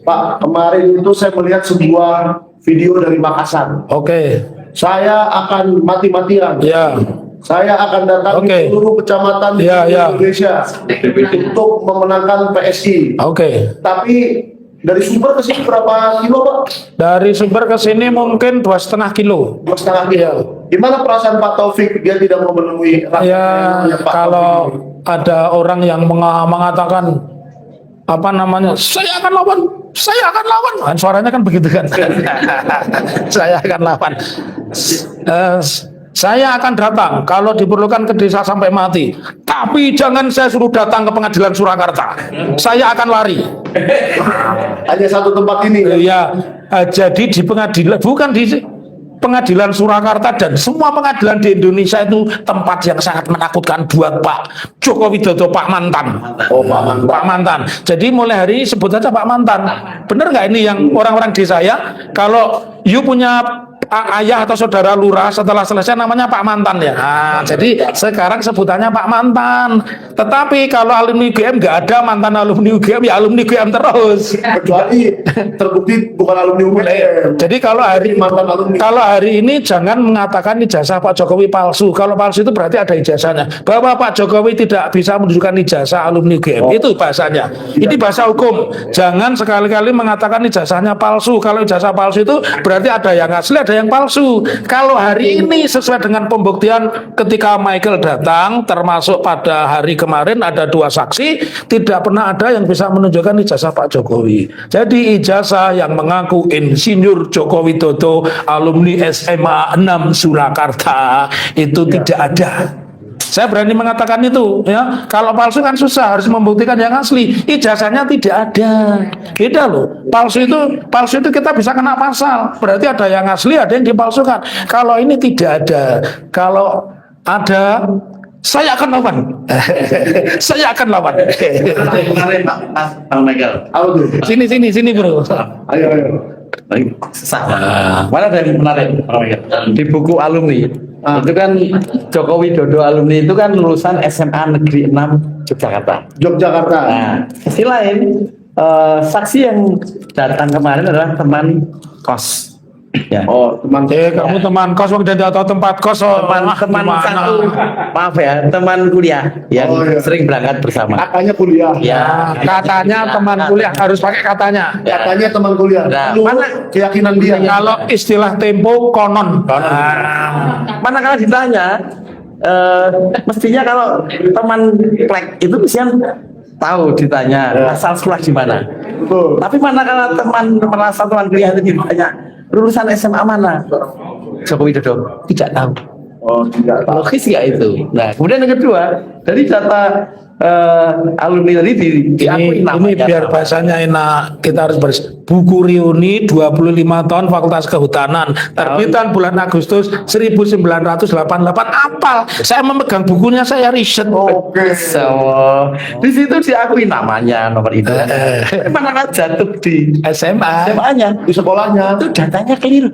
Pak, kemarin itu saya melihat sebuah video dari Makassar. Oke. Saya akan mati-matian. Ya. Saya akan datangi Oke. seluruh kecamatan di Indonesia untuk memenangkan PSI. Oke. Tapi dari Sumber ke sini berapa kilo, Pak? Dari Sumber ke sini mungkin 2,5 kilo. 2,5 kilo. Gimana perasaan Pak Taufik? Dia tidak mau menemui rakyat Ya, yang namanya Pak kalau Taufik. ada orang yang mengatakan apa namanya, saya akan lawan, saya akan lawan, kan suaranya kan begitu kan. Saya akan lawan. Saya akan datang kalau diperlukan ke desa sampai mati. Tapi jangan saya suruh datang ke pengadilan Surakarta. Saya akan lari. Hanya satu tempat ini. Ya, jadi di pengadilan, bukan di pengadilan Surakarta, dan semua pengadilan di Indonesia itu tempat yang sangat menakutkan buat Pak Joko Widodo, Pak Mantan. Oh, Pak Mantan. Pak Mantan. Jadi mulai hari ini sebut saja Pak Mantan. Bener nggak ini yang orang-orang desa ya? Kalau you punya ayah atau saudara lurah setelah selesai namanya Pak Mantan ya. Nah, jadi sekarang sebutannya Pak Mantan. Tetapi kalau alumni UGM nggak ada mantan alumni UGM, ya alumni UGM terus. Kecuali terbukti bukan alumni UGM. Jadi kalau mantan alumni. Kalau hari ini jangan mengatakan ijazah Pak Jokowi palsu. Kalau palsu itu berarti ada ijazahnya. Bahwa Pak Jokowi tidak bisa menunjukkan ijazah alumni UGM. Itu bahasanya. Ini bahasa hukum. Jangan sekali-kali mengatakan ijazahnya palsu. Kalau ijazah palsu itu berarti ada yang asli, ada yang palsu. Kalau hari ini sesuai dengan pembuktian ketika Michael datang, termasuk pada hari kemarin ada 2 saksi, tidak pernah ada yang bisa menunjukkan ijazah Pak Jokowi. Jadi ijazah yang mengaku Insinyur Joko Widodo alumni SMA 6 Surakarta itu tidak ada. Saya berani mengatakan itu ya. Kalau palsu kan susah, harus membuktikan yang asli. Ijazahnya tidak ada. Beda loh. Palsu itu kita bisa kena pasal. Berarti ada yang asli, ada yang dipalsukan. Kalau ini tidak ada. Kalau ada, saya akan lawan. Saya akan lawan. Kemarin Pak Michael. Sini bro. Ayo. Sesat. Mana ada yang menarik Pak Michael? Di buku alumni itu kan Joko Widodo alumni itu kan lulusan SMA Negeri 6 Yogyakarta. Nah, sisi lain saksi yang datang kemarin adalah teman kos. Ya. Oh, teman. Kamu teman kos wong dan atau tempat kos teman satu, maaf ya, teman kuliah yang sering berangkat bersama. Katanya kuliah. Ya, katanya teman kuliah, harus pakai katanya. Ya. Katanya teman kuliah. Nah, mana keyakinan dia? Kalau istilah Tempo konon. Mana kalau ditanya, mestinya kalau teman plek itu mestinya tahu ditanya asal sekolah di mana. Betul. Tapi mana kalau teman merasa teman kuliah itu ditanya lulusan SMA mana? Joko Widodo tidak tahu. Oh, tidak. Logis nggak itu? Nah, kemudian yang kedua, dari data alumni tadi diakui ini biar bahasanya enak, kita harus buku reuni 25 tahun Fakultas Kehutanan, terbitan bulan Agustus 1988. Apal, saya memegang bukunya, saya riset. Oke. So, di situ diakui namanya, nomor itu. Mana kan jatuh di SMA-nya, Di sekolahnya. itu datanya keliru.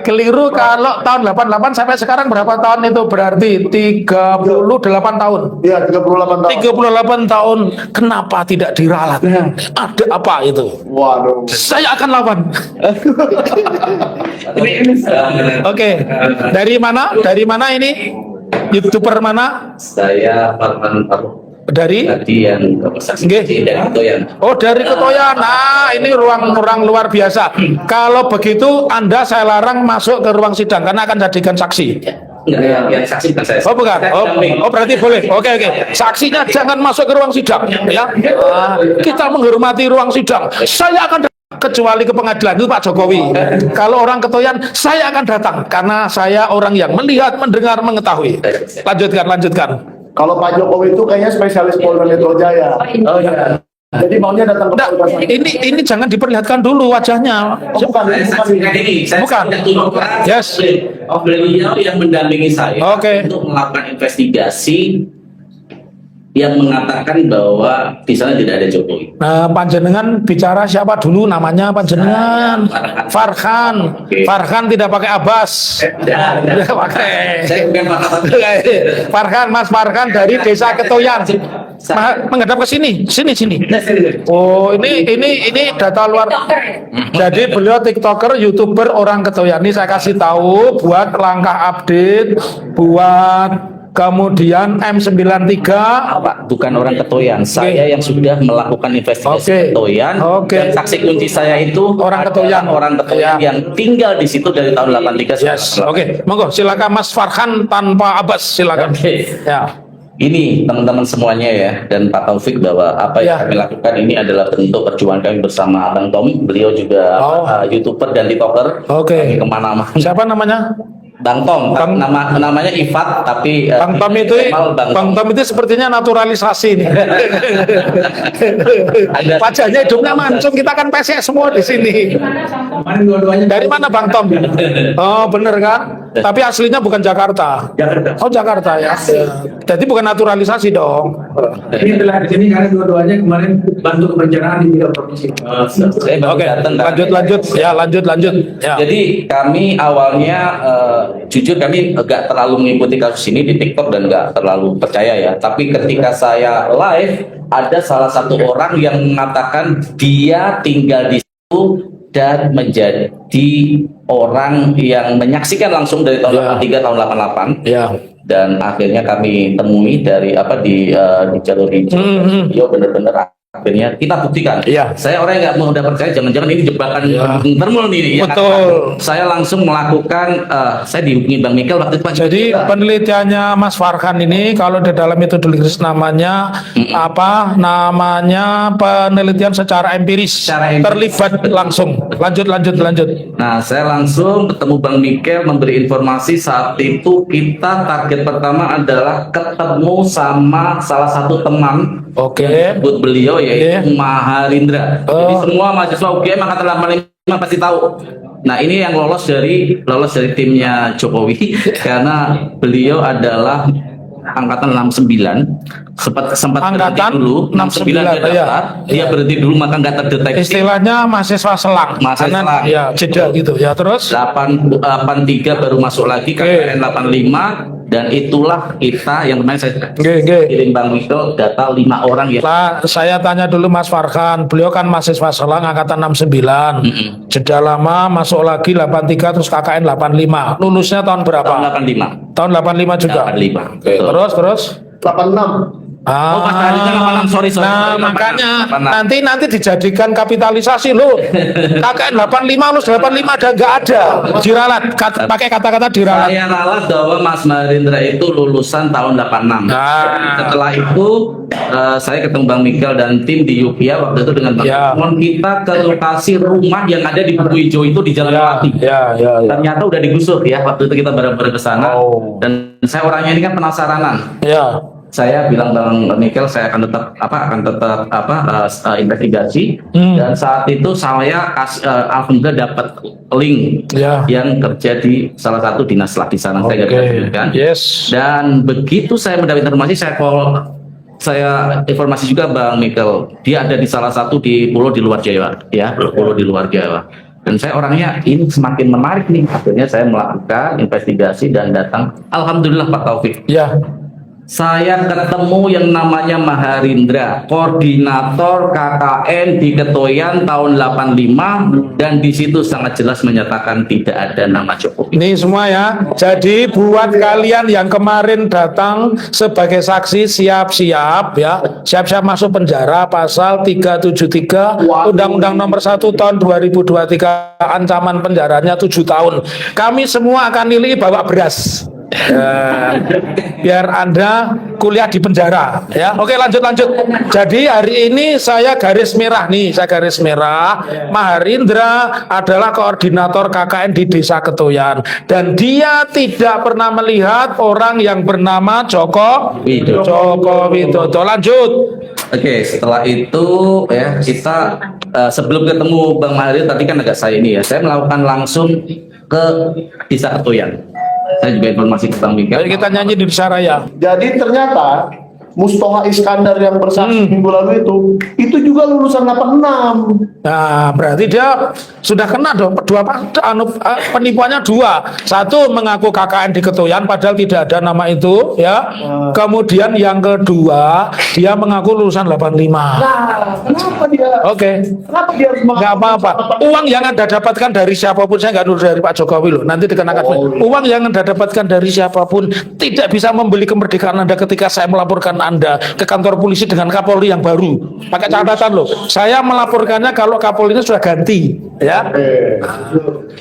Keliru. Kalau tahun 88 sampai sekarang berapa tahun itu? Berarti 38 tahun. Iya, 38 tahun. 38 tahun. Kenapa tidak diralat? Ada apa itu? Waduh. Saya akan lawan. Ini Oke. Dari mana? Dari mana ini? YouTuber mana? Saya Farman Faruk Dari? tadi yang Nggih. dari Ketoyan. Oh, dari Ketoyan. Nah, ini ruang luar biasa. Kalau begitu Anda saya larang masuk ke ruang sidang karena akan jadikan saksi. Enggak, yang saksi bukan saya. Oh, bukan. Oh, berarti boleh. Oke. Saksinya jangan masuk ke ruang sidang ya. Kita menghormati ruang sidang. Saya akan kecuali ke pengadilan itu Pak Jokowi. Kalau orang Ketoyan, saya akan datang karena saya orang yang melihat, mendengar, mengetahui. Lanjutkan. Kalau Pak Jokowi itu kayaknya spesialis Polda Metro Jaya. Oh iya. Jadi maunya datang ke Nggak, Polda. ini jangan diperlihatkan dulu wajahnya. Bukan. Bukan. Yes. Beliau yang mendampingi saya Oke. untuk melakukan investigasi yang mengatakan bahwa di sana tidak ada Jokowi. Nah, panjenengan bicara siapa dulu namanya panjenengan? Farhan. Oke. Farhan tidak pakai Abbas. Tidak pakai. Saya bukan Farhan, Mas Farhan dari Desa Ketoyan. Menghadap ke sini, sini. Oh, ini data luar. Jadi beliau TikToker, YouTuber orang Ketoyan. Ini saya kasih tahu buat langkah update, buat kemudian M93. Pak, bukan orang Ketoyan. Saya yang sudah melakukan investigasi Ketoyan. Dan saksi kunci saya itu orang Ketoyan. Orang Ketoyan yang tinggal di situ dari tahun 83. Yes. Oke, monggo silakan Mas Farhan tanpa Abbas, silakan. Ya. Ini teman-teman semuanya ya, dan Pak Taufik, bahwa apa yang kami lakukan ini adalah bentuk perjuangan kami bersama Bang Tom. Beliau juga YouTuber dan TikToker. Kami kemana-mana. Siapa namanya? Bang Tom. Namanya Ifat, tapi Bang Tom itu Bang Tom itu sepertinya naturalisasi nih. Wajahnya hidupnya mancung, kita kan PSS semua di sini. Dari mana Bang Tom? Oh, bener kan? Tapi aslinya bukan Jakarta. Oh, Jakarta ya. Jadi bukan naturalisasi dong. Ini telah di sini karena dua-duanya kemarin bantu perencanaan di bidang provinsi. Oke, lanjut. Ya, lanjut. Ya. Jadi kami awalnya jujur kami agak terlalu mengikuti kasus ini di TikTok dan nggak terlalu percaya ya. Tapi ketika saya live, ada salah satu orang yang mengatakan dia tinggal di situ dan menjadi orang yang menyaksikan langsung dari tahun 83 tahun 88. Ya. Dan akhirnya kami temui dari di jalur hijau. Dia benar-benar akhirnya kita buktikan. Saya orang yang nggak mau percaya, jangan-jangan ini jebakan termul nih. Betul. Saya langsung melakukan, saya dihubungi Bang Mikel waktu itu Pak. Jadi penelitiannya Mas Farhan ini kalau di dalam metodologi namanya apa? Namanya penelitian secara empiris. Terlibat langsung. Lanjut. Nah, saya langsung ketemu Bang Mikel, memberi informasi. Saat itu kita target pertama adalah ketemu sama salah satu teman. Buat beliau yaitu Maharindra. Jadi semua mahasiswa UGM angkatan 85 pasti tahu. Nah, ini yang lolos dari timnya Jokowi karena beliau adalah angkatan 69. sempat berhenti dulu 69 dia berhenti dulu, maka nggak terdeteksi. Istilahnya mahasiswa selang. Ya, jeda gitu ya. Terus 83 baru masuk lagi KKN 85. Dan itulah kita yang kemarin saya kirim Bang Mikel data 5 orang ya. Saya tanya dulu Mas Farhan, beliau kan mahasiswa selang angkatan 69. Jeda lama masuk lagi 83 terus KKN 85. Lulusnya tahun berapa? Tahun 85. Tahun 85 juga. 85. Terus 86. Oh, Mas Haris, sorry. Nah, makanya nanti dijadikan kapitalisasi loh. KKN 85 lulus 85 ada nggak ada. Diralat, pakai kata-kata diralat. Saya ralat bahwa Mas Maharindra itu lulusan tahun 86. Setelah itu saya ketemu Bang Mikel dan tim di Yogyakarta waktu itu dengan Bang Simon, kita ke lokasi rumah yang ada di Buku Hijau itu di Jalan Melati. Ternyata udah digusur ya, waktu itu kita bareng-bareng ke sana. Dan saya orangnya ini kan penasaranan. Saya bilang Bang Mikel, saya akan tetap investigasi. Dan saat itu saya alhamdulillah dapat link yang kerja di salah satu dinas lah di sana. Saya kan. Dan begitu saya mendapat informasi, saya informasi juga Bang Mikel, dia ada di salah satu di pulau di luar Jawa, ya, pulau di luar Jawa. Dan saya orangnya ini semakin menarik nih. Akhirnya saya melakukan investigasi dan datang. Alhamdulillah Pak Taufik. Saya ketemu yang namanya Maharindra, koordinator KKN di Ketoyan tahun 85, dan di situ sangat jelas menyatakan tidak ada nama Jokowi. Ini semua ya. Jadi buat kalian yang kemarin datang sebagai saksi, siap-siap ya. Siap-siap masuk penjara pasal 373 Undang-Undang Nomor 1 Tahun 2023, ancaman penjaranya 7 tahun. Kami semua akan nilai bawa beras. Biar Anda kuliah di penjara ya. Oke, lanjut. Jadi hari ini saya garis merah Maharindra adalah koordinator KKN di Desa Ketoyan dan dia tidak pernah melihat orang yang bernama Joko Widodo. Lanjut. Oke, setelah itu ya kita sebelum ketemu Bang Maharindra tadi kan agak saya melakukan langsung ke Desa Ketoyan. Saya juga informasi ke Bang Mikel. Kita nyanyi di Desa Raya. Jadi ternyata Mustoha Iskandar yang bersaksi minggu lalu itu juga lulusan 86. Nah, berarti dia sudah kena dong penipuannya dua. Satu mengaku KKN di Ketoyan padahal tidak ada nama itu, ya. Kemudian yang kedua, dia mengaku lulusan 85. Nah, kenapa dia? Oke. Kenapa dia harus mengaku Nggak apa-apa. Uang yang Anda dapatkan dari siapapun, saya nggak nuduh dari Pak Jokowi loh. Nanti dikenakan. Uang yang Anda dapatkan dari siapapun tidak bisa membeli kemerdekaan Anda ketika saya melaporkan Anda ke kantor polisi dengan Kapolri yang baru. Pakai catatan loh. Saya melaporkannya kalau Kapolrinya sudah ganti, ya.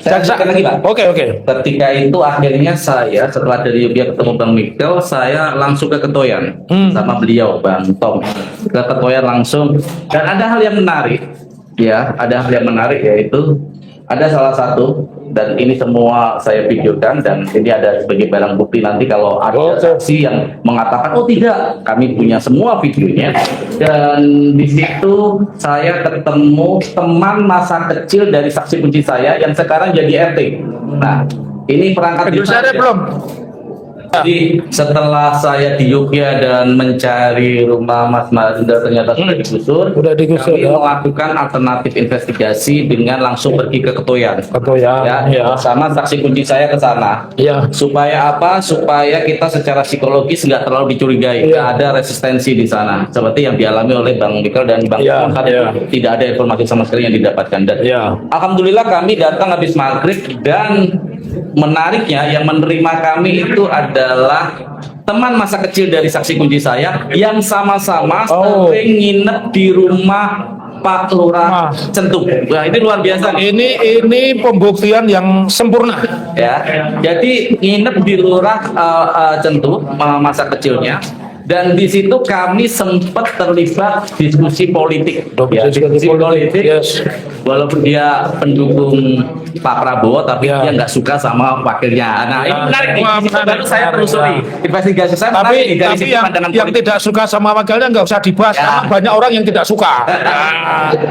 Saya lagi, Pak. Oke. Ketika itu akhirnya saya setelah dari Yogyakarta ketemu Bang Mikel, saya langsung ke Ketoyan sama beliau Bang Tom. Ke Ketoyan langsung. Dan ada hal yang menarik, ya, ada hal yang menarik yaitu ada salah satu, dan ini semua saya videokan dan ini ada sebagai barang bukti nanti kalau ada saksi yang mengatakan oh tidak, kami punya semua videonya. Dan di situ saya ketemu teman masa kecil dari saksi kunci saya yang sekarang jadi RT. Nah, ini perangkat desa belum. Jadi setelah saya di Yogyakarta dan mencari rumah Mas Marinda ternyata sudah digusur, kami melakukan alternatif investigasi dengan langsung pergi ke Ketoyan. Ya, sama saksi kunci saya ke sana. Supaya apa? Supaya kita secara psikologis nggak terlalu dicurigai, nggak ada resistensi di sana. Seperti yang dialami oleh Bang Mikel dan Bang tidak ada informasi sama sekali yang didapatkan. Dan alhamdulillah kami datang habis maghrib dan menariknya yang menerima kami itu adalah teman masa kecil dari saksi kunci saya yang sama-sama sering nginep di rumah Pak Lurah Centu. Nah, ini luar biasa. Ini pembuktian yang sempurna. Ya, jadi nginep di Lurah Centu masa kecilnya. Dan di situ kami sempat terlibat diskusi politik. Diskusi politik. Walaupun dia pendukung Pak Prabowo, tapi dia nggak suka sama wakilnya. Nah, ini menarik nih. Baru saya telusuri investigasi saya. Tapi yang tidak suka sama wakilnya nggak usah dibahas. Karena banyak orang yang tidak suka.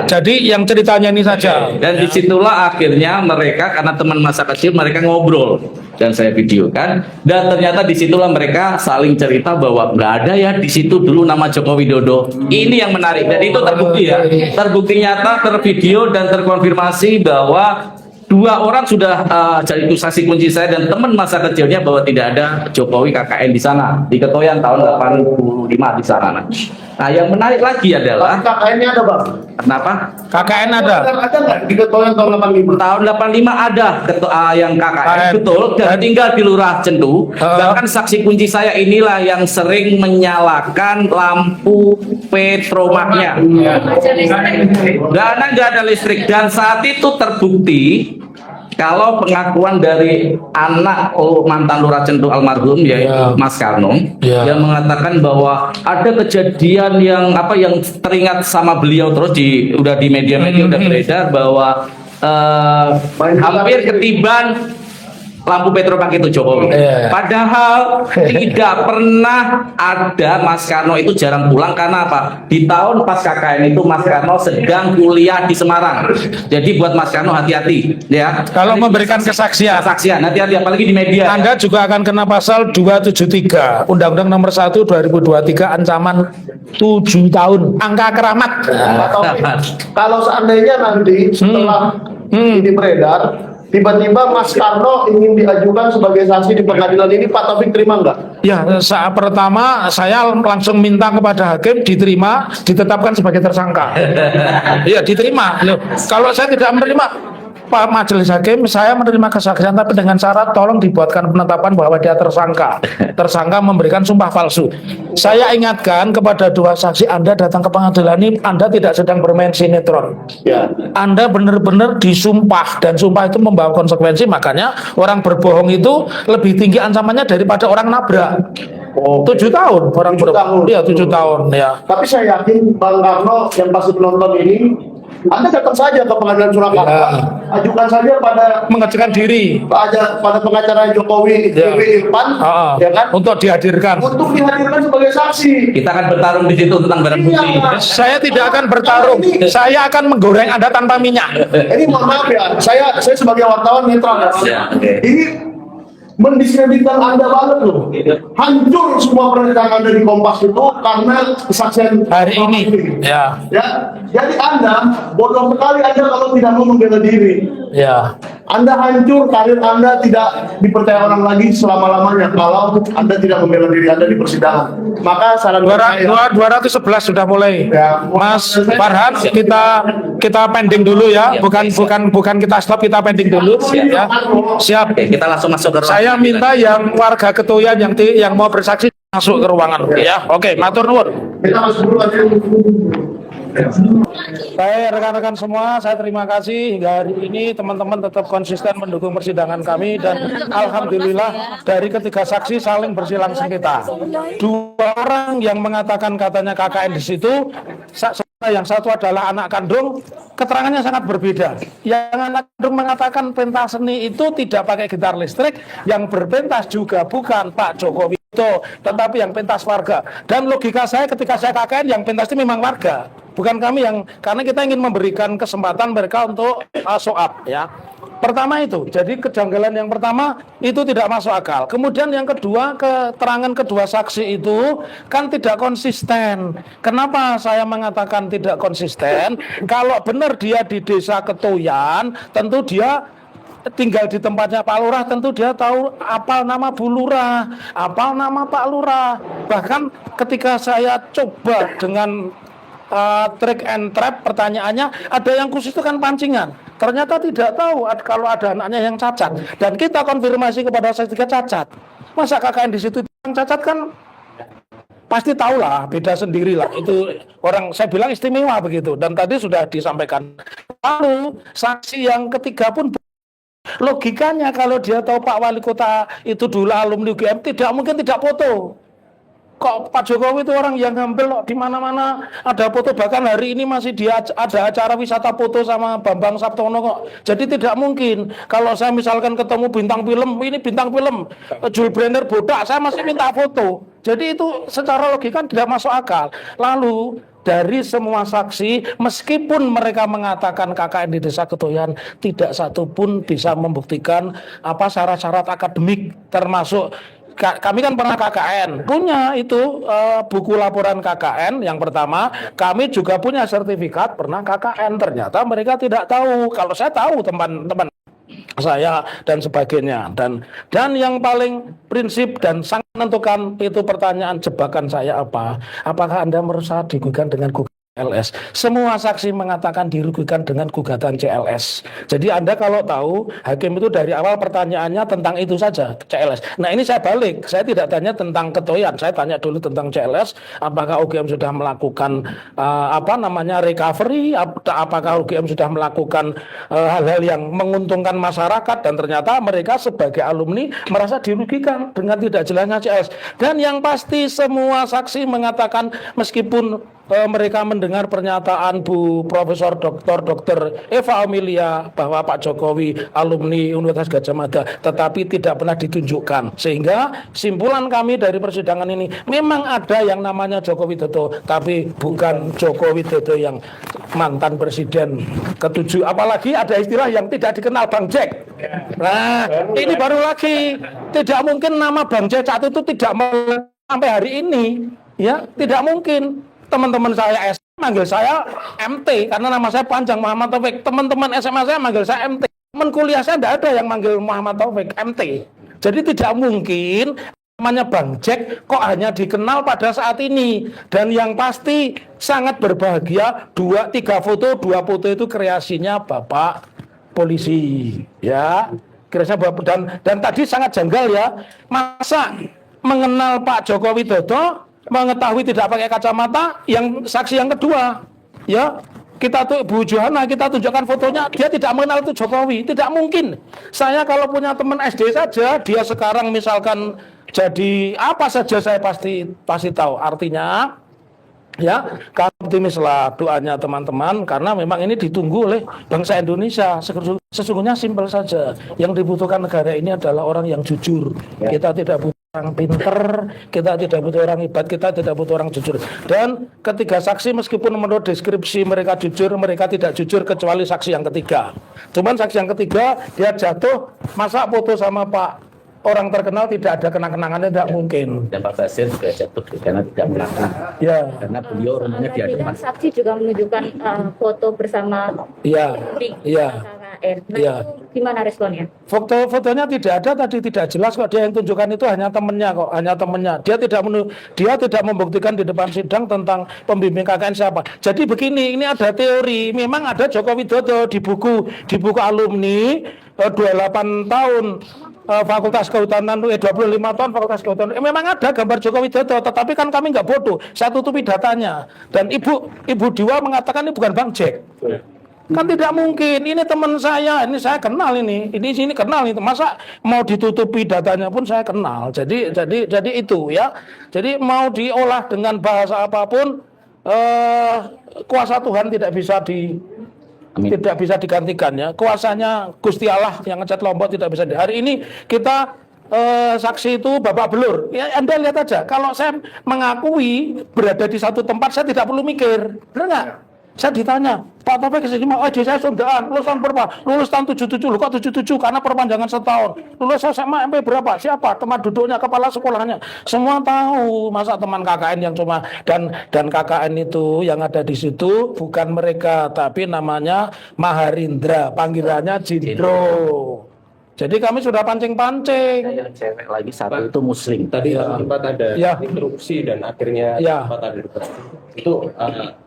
Jadi yang ceritanya ini saja. Dan disitulah akhirnya mereka, karena teman masa kecil, mereka ngobrol. Dan saya videokan, dan ternyata disitulah mereka saling cerita bahwa nggak ada ya di situ dulu nama Joko Widodo. Ini yang menarik, dan itu terbukti ya, terbukti nyata, tervideo dan terkonfirmasi bahwa dua orang sudah jadi saksi kunci saya dan teman masa kecilnya bahwa tidak ada Jokowi KKN di sana di Ketoyan tahun 85 di sana. Nah, yang menarik lagi adalah KKN-nya ada, Bang. Kenapa? KKN ada. Ada nggak di Ketoyan tahun 85? Tahun 85 ada yang KKN, betul, dan tinggal di Lurah Centu. Bahkan saksi kunci saya inilah yang sering menyalakan lampu petromaknya. Karena nggak ada listrik, dan saat itu terbukti kalau pengakuan dari anak mantan Lurah Centu almarhum yaitu Mas Karno yang mengatakan bahwa ada kejadian yang teringat sama beliau terus udah di media-media udah beredar bahwa hampir ketiban lampu petromak itu Jokowi. Padahal tidak pernah ada. Mas Karno itu jarang pulang karena apa? Di tahun pas KKN itu Mas Karno sedang kuliah di Semarang. Jadi buat Mas Karno hati-hati ya. Kalau memberikan kesaksian hati-hati apalagi di media. Anda juga akan kena pasal 273 Undang-Undang Nomor 1 2023 ancaman 7 tahun. Angka keramat. Kalau seandainya nanti setelah ini beredar, tiba-tiba Mas Karno ingin diajukan sebagai saksi di pengadilan ini, Pak Taufik terima nggak? Ya, saat pertama saya langsung minta kepada hakim diterima, ditetapkan sebagai tersangka. Iya, diterima. Loh, kalau saya tidak menerima, Pak Majelis Hakim, saya menerima kesaksian tapi dengan syarat tolong dibuatkan penetapan bahwa dia tersangka. Tersangka memberikan sumpah palsu. Saya ingatkan kepada dua saksi, Anda datang ke pengadilan ini, Anda tidak sedang bermain sinetron. Anda benar-benar disumpah, dan sumpah itu membawa konsekuensi. Makanya orang berbohong itu lebih tinggi ancamannya daripada orang nabrak. 7 tahun orang berbohong. Iya, 7 tahun ya. Tapi saya yakin Bang Karno yang pasti penonton ini, Anda datang saja ke pengadilan Surakarta, ajukan saja mengajukan diri pada pengacara Jokowi, Irfan, ya kan? Untuk dihadirkan sebagai saksi. Kita akan bertarung di situ tentang barang bukti. Saya tidak akan bertarung, saya akan menggoreng Anda tanpa minyak. Ini mohon maaf ya, saya sebagai wartawan netral ya. Ini mendiskreditkan Anda banget loh. Hancur semua perencanaan Anda di Kompas itu karena kesaksian hari ini. Ya. Ya, jadi Anda bodoh sekali Anda kalau tidak mau membela diri. Ya. Anda hancur, karir Anda tidak dipercaya orang lagi selama-lamanya kalau Anda tidak membela diri Anda di persidangan. Maka saran saya 211 sudah mulai. Ya. Mas Farhan, kita pending dulu ya. Bukan kita stop, kita pending dulu ya. Siap. Oke, kita langsung masuk ke ruang. Saya minta yang warga Ketoyan yang mau bersaksi masuk ke ruangan ya. Oke, matur nuwun. kita masuk dulu aja. Baik rekan-rekan semua, saya terima kasih hingga hari ini teman-teman tetap konsisten mendukung persidangan kami dan alhamdulillah dari ketiga saksi saling bersilang sengketa. 2 orang yang mengatakan katanya KKN di situ, yang satu adalah anak kandung, keterangannya sangat berbeda. Yang anak kandung mengatakan pentas seni itu tidak pakai gitar listrik, yang berpentas juga bukan Pak Jokowi itu, tetapi yang pentas warga. Dan logika saya ketika saya KKN yang pentas itu memang warga, bukan kami yang, karena kita ingin memberikan kesempatan mereka untuk soap ya. Pertama itu, jadi kejanggalan yang pertama itu tidak masuk akal. Kemudian yang kedua, keterangan kedua saksi itu kan tidak konsisten. Kenapa saya mengatakan tidak konsisten? Kalau benar dia di desa Ketoyan, tentu dia tinggal di tempatnya Pak Lurah, tentu dia tahu apal nama Bu Lurah, apal nama Pak Lurah. Bahkan ketika saya coba dengan trick and trap, pertanyaannya ada yang khusus itu kan pancingan, ternyata tidak tahu kalau ada anaknya yang cacat, dan kita konfirmasi kepada saksi cacat. Masa KKN di situ yang cacat kan pasti tahu lah, beda sendiri lah, itu orang saya bilang istimewa begitu, dan tadi sudah disampaikan. Lalu saksi yang ketiga pun logikanya kalau dia tahu Pak Wali Kota itu dulu alumni UGM, tidak mungkin tidak foto. Kok Pak Jokowi itu orang yang hampir di mana-mana ada foto, bahkan hari ini masih ada acara wisata foto sama Bambang Saptono kok. Jadi tidak mungkin kalau saya misalkan ketemu bintang film, ini bintang film Jules Brenner bodak, saya masih minta foto. Jadi itu secara logika tidak masuk akal. Lalu dari semua saksi, meskipun mereka mengatakan KKN di Desa Ketoyan, tidak satu pun bisa membuktikan apa syarat-syarat akademik, termasuk kami kan pernah KKN, punya itu buku laporan KKN yang pertama, kami juga punya sertifikat pernah KKN, ternyata mereka tidak tahu, kalau saya tahu teman-teman saya dan sebagainya, dan yang paling prinsip dan sangat menentukan itu pertanyaan jebakan saya apakah Anda merasa digugat dengan gugatan CLS? Semua saksi mengatakan dirugikan dengan gugatan CLS. Jadi Anda kalau tahu hakim itu dari awal pertanyaannya tentang itu saja, CLS. Nah ini saya balik, saya tidak tanya tentang Ketoyan, saya tanya dulu tentang CLS. Apakah UGM sudah melakukan recovery? Apakah UGM sudah melakukan hal-hal yang menguntungkan masyarakat? Dan ternyata mereka sebagai alumni merasa dirugikan dengan tidak jelasnya CLS. Dan yang pasti semua saksi mengatakan meskipun mereka mendengar pernyataan Bu Profesor Dr. Eva Amelia bahwa Pak Jokowi alumni Universitas Gadjah Mada, tetapi tidak pernah ditunjukkan. Sehingga simpulan kami dari persidangan ini, memang ada yang namanya Joko Widodo, tapi bukan Joko Widodo yang mantan presiden ke-7. Apalagi ada istilah yang tidak dikenal, Bang Jack. Nah, ini baru lagi. Tidak mungkin nama Bang Jack saat itu tidak sampai hari ini, ya, tidak mungkin. Teman-teman saya SMA manggil saya MT karena nama saya panjang, Muhammad Taufik. Teman-teman SMA saya manggil saya MT. Teman kuliah saya tidak ada yang manggil Muhammad Taufik MT. Jadi tidak mungkin namanya Bang Jack kok hanya dikenal pada saat ini. Dan yang pasti sangat berbahagia 2-3 foto, 2 foto itu kreasinya Bapak polisi, ya. Kreasinya Bapak, dan tadi sangat janggal ya. Masa mengenal Pak Joko Widodo mengetahui tidak pakai kacamata, yang saksi yang kedua, ya, kita tuh Bu Johana, kita tunjukkan fotonya, dia tidak mengenal itu Jokowi, tidak mungkin. Saya kalau punya teman SD saja, dia sekarang misalkan jadi apa saja saya pasti tahu. Artinya, ya, optimislah doanya teman-teman, karena memang ini ditunggu oleh bangsa Indonesia. Sesungguhnya simpel saja, yang dibutuhkan negara ini adalah orang yang jujur. Kita tidak butuh orang pinter, kita tidak butuh orang hebat, kita tidak butuh orang jujur. Dan ketiga saksi meskipun menurut deskripsi mereka jujur, mereka tidak jujur kecuali saksi yang ketiga. Cuman saksi yang ketiga dia jatuh, masa foto sama Pak orang terkenal tidak ada kenang-kenangannya, tidak mungkin. Dan Pak Basir juga jatuh karena tidak mengaku. Ya. Karena beliau rumahnya di Tadi kan hadapan. saksi juga menunjukkan foto bersama Iya. Iya. KKN. Nah Iya. itu gimana responnya? Fotonya tidak ada tadi, tidak jelas kok. Dia yang tunjukkan itu hanya temennya kok, hanya temennya. Dia tidak membuktikan di depan sidang tentang pembimbing KKN siapa. Jadi begini, ini ada teori. Memang ada Joko Widodo di buku alumni 28 tahun Fakultas Kehutanan 25 tahun Fakultas Kehutanan. Memang ada gambar Joko Widodo, tetapi kan kami nggak bodoh. Saya tutupi datanya. Dan Ibu Diwa mengatakan ini bukan Bang Jack. Kan tidak mungkin, ini teman saya, ini saya kenal ini kenal itu. Masa mau ditutupi datanya pun saya kenal. Jadi itu ya. Jadi mau diolah dengan bahasa apapun, kuasa Tuhan tidak bisa digantikan ya. Kuasanya Gusti Allah yang ngecat Lombok tidak bisa. Hari ini kita saksi itu Bapak Belur. Ya Anda lihat aja, kalau saya mengakui berada di satu tempat saya tidak perlu mikir. Benar nggak? Saya ditanya, Pak Taufik kesini mau, saya Sundaan, lulus tahun berapa? Lulus tahun 77, lu kok 77? Karena perpanjangan setahun. Lulus SMA MP berapa? Siapa? Teman duduknya, kepala sekolahnya. Semua tahu, masa teman KKN yang cuma, dan KKN itu yang ada di situ, bukan mereka, tapi namanya Maharindra, panggilannya Jindro. Jadi kami sudah pancing-pancing. Yang cewek lagi satu itu Muslim. Tadi sempat ada interupsi dan akhirnya sempat ada itu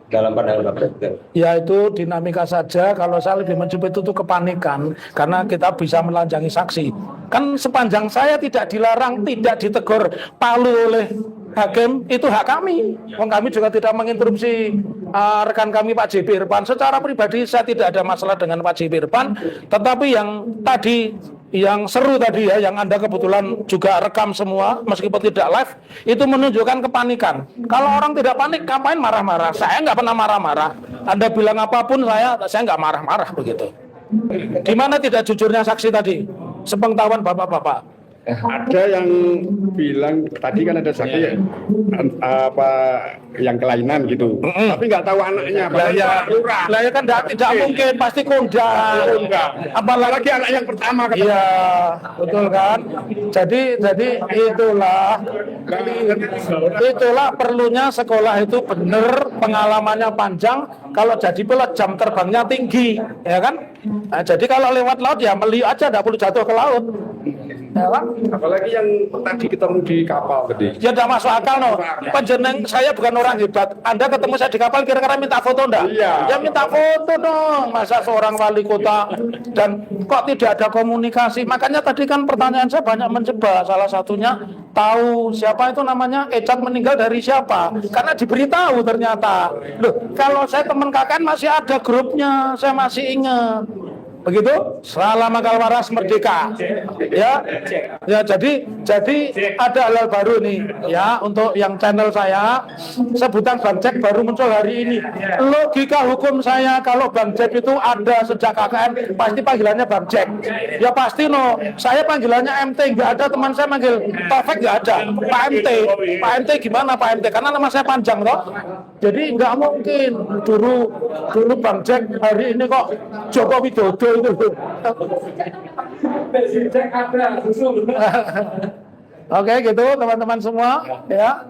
dalam pandangan Bapak. Ya itu dinamika saja. Kalau saya lebih menyebut itu kepanikan karena kita bisa melanjangi saksi. Kan sepanjang saya tidak dilarang, tidak ditegur palu oleh hakim, itu hak kami. Kami juga tidak menginterupsi rekan kami Pak JB Irfan. Secara pribadi saya tidak ada masalah dengan Pak JB Irfan, tetapi yang seru tadi ya, yang Anda kebetulan juga rekam semua meskipun tidak live, itu menunjukkan kepanikan. Kalau orang tidak panik, ngapain marah-marah? Saya nggak pernah marah-marah. Anda bilang apapun, saya nggak marah-marah begitu. Di mana tidak jujurnya saksi tadi? Sepengetahuan bapak-bapak. Ada yang bilang tadi kan ada saksi apa yang kelainan gitu, tapi nggak tahu anaknya. Lah ya kan tidak mungkin, pasti kondang. Apalagi anak yang pertama. Iya, betul kan. Jadi itulah perlunya sekolah itu benar, pengalamannya panjang. Kalau jadi pilot jam terbangnya tinggi, ya kan. Nah, jadi kalau lewat laut ya meliuk aja, tidak perlu jatuh ke laut. Ya kan? Apalagi yang tadi ketemu di kapal tadi. Ya tidak masuk akal no. Penjeneng saya bukan orang hebat. Anda ketemu saya di kapal kira-kira minta foto enggak? Iya. Ya minta foto dong. Masa seorang wali kota dan kok tidak ada komunikasi? Makanya tadi kan pertanyaan saya banyak menjebak. Salah satunya tahu siapa itu namanya Ecat meninggal dari siapa? Karena diberitahu ternyata. Loh, kalau saya teman KKN masih ada grupnya, saya masih ingat. Begitu, salam akal waras merdeka, ya, jadi ada hal baru nih, ya, untuk yang channel saya, sebutan Bang Jack baru muncul hari ini. Logika hukum saya kalau Bang Jack itu ada sejak KKN, pasti panggilannya Bang Jack, ya pasti no. Saya panggilannya MT, nggak ada teman saya manggil Taufik, nggak ada. Pak MT gimana Pak MT? Karena nama saya panjang toh, jadi nggak mungkin. Dulu Bang Jack, hari ini kok Joko Widodo. Oke gitu teman-teman semua ya.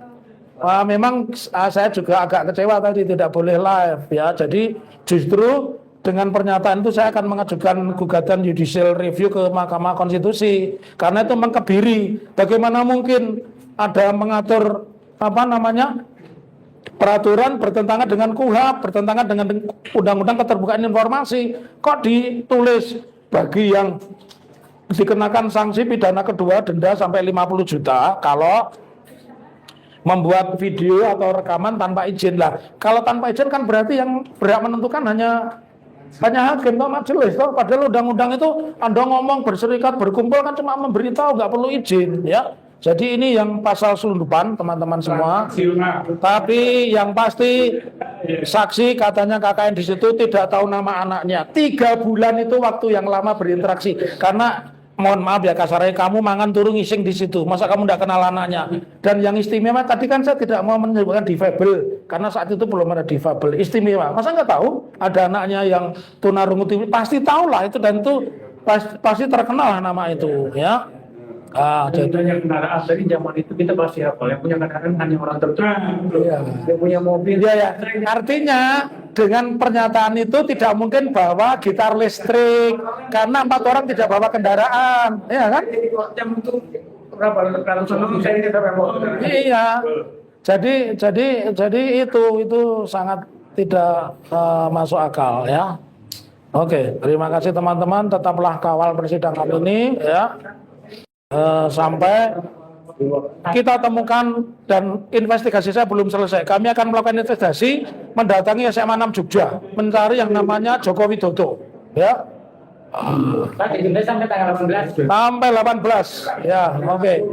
Memang saya juga agak kecewa tadi tidak boleh live ya. Jadi justru dengan pernyataan itu saya akan mengajukan gugatan judicial review ke Mahkamah Konstitusi karena itu mengkebiri. Bagaimana mungkin ada mengatur peraturan bertentangan dengan KUHP, bertentangan dengan Undang-Undang Keterbukaan Informasi, kok ditulis bagi yang dikenakan sanksi pidana kedua denda sampai 50 juta kalau membuat video atau rekaman tanpa izin lah. Kalau tanpa izin kan berarti yang berhak menentukan hanya hakim atau majelis toh. Padahal undang-undang itu Anda ngomong berserikat berkumpul kan cuma memberitahu, nggak perlu izin ya. Jadi ini yang pasal selundupan teman-teman semua. Tapi yang pasti saksi katanya KKN di situ tidak tahu nama anaknya. 3 bulan itu waktu yang lama berinteraksi. Karena mohon maaf ya kasarnya kamu mangan turun ngising di situ. Masa kamu tidak kenal anaknya? Dan yang istimewa tadi kan saya tidak mau menyebutkan difabel karena saat itu belum ada difabel. Istimewa. Masa nggak tahu ada anaknya yang tunarungu TV? Pasti tahu lah itu dan itu pasti terkenal nama itu ya. Jadi Contohnya kendaraan dari zaman itu kita pasti hafal. Yang punya kendaraan hanya orang tertentu. iya. Yang punya mobil. Iya ya. Artinya dengan pernyataan itu tidak mungkin bawa gitar listrik karena 4 orang tidak bawa kendaraan, ya kan? Jam itu berapa? Ratusan orang saya ini berapa? Iya. Jadi itu sangat tidak masuk akal ya. Oke, terima kasih teman-teman. Tetaplah kawal persidangan ini ya. Sampai kita temukan, dan investigasi saya belum selesai. Kami akan melakukan investigasi mendatangi SMA 6 Jogja mencari yang namanya Joko Widodo ya. Sampai tanggal 18. Sampai 18 ya. Oke.